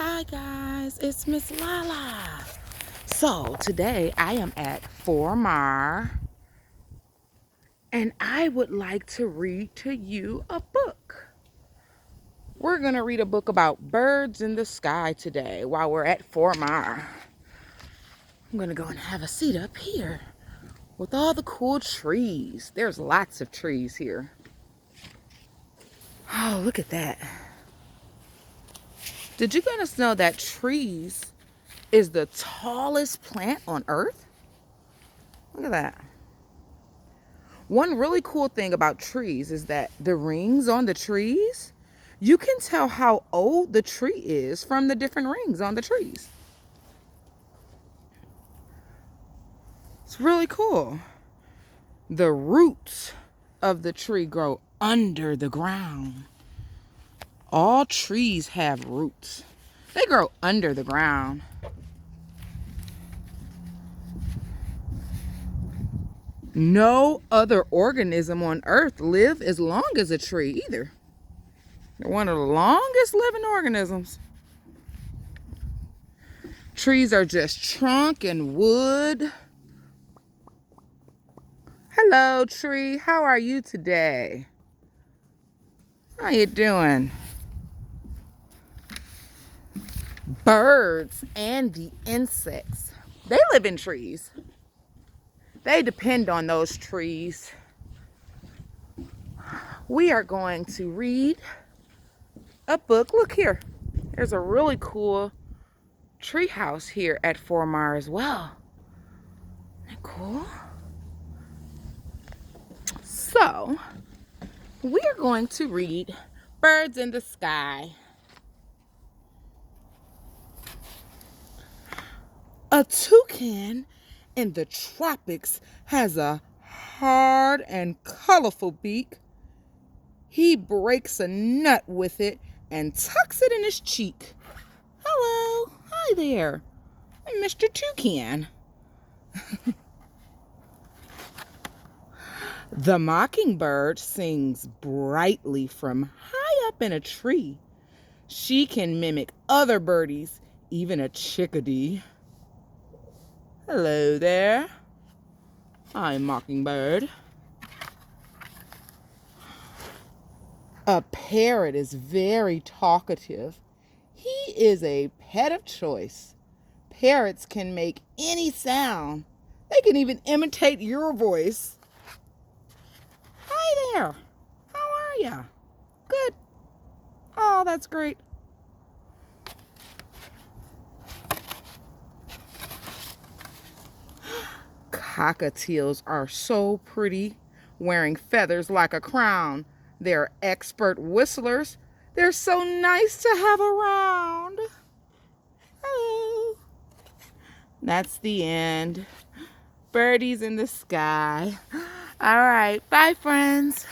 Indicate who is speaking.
Speaker 1: Hi guys, it's Miss Lala. So today I am at Formar and I would like to read to you a book. We're going to read a book about birds in the sky today while we're at Formar. I'm going to go and have a seat up here with all the cool trees. There's lots of trees here. Oh, look at that. Did you guys know that trees is the tallest plant on earth? Look at that. One really cool thing about trees is that the rings on the trees, you can tell how old the tree is from the different rings on the trees. It's really cool. The roots of the tree grow under the ground. All trees have roots. They grow under the ground. No other organism on earth live as long as a tree either. They're one of the longest living organisms. Trees are just trunk and wood. Hello, tree. How are you today? How you doing? Birds and the insects, they live in trees. They depend on those trees. We are going to read a book. Look here. There's a really cool tree house here at Formar as well. Isn't that cool? So, we are going to read Birds in the Sky. A toucan in the tropics has a hard and colorful beak. He breaks a nut with it and tucks it in his cheek. Hello, hi there, I'm Mr. Toucan. The mockingbird sings brightly from high up in a tree. She can mimic other birdies, even a chickadee. Hello there, I'm Mockingbird. A parrot is very talkative. He is a pet of choice. Parrots can make any sound. They can even imitate your voice. Hi there. How are ya? Good. Oh, that's great. Cockatiels are so pretty, wearing feathers like a crown. They're expert whistlers. They're so nice to have around. Hello. That's the end. Birdies in the sky. All right. Bye, friends.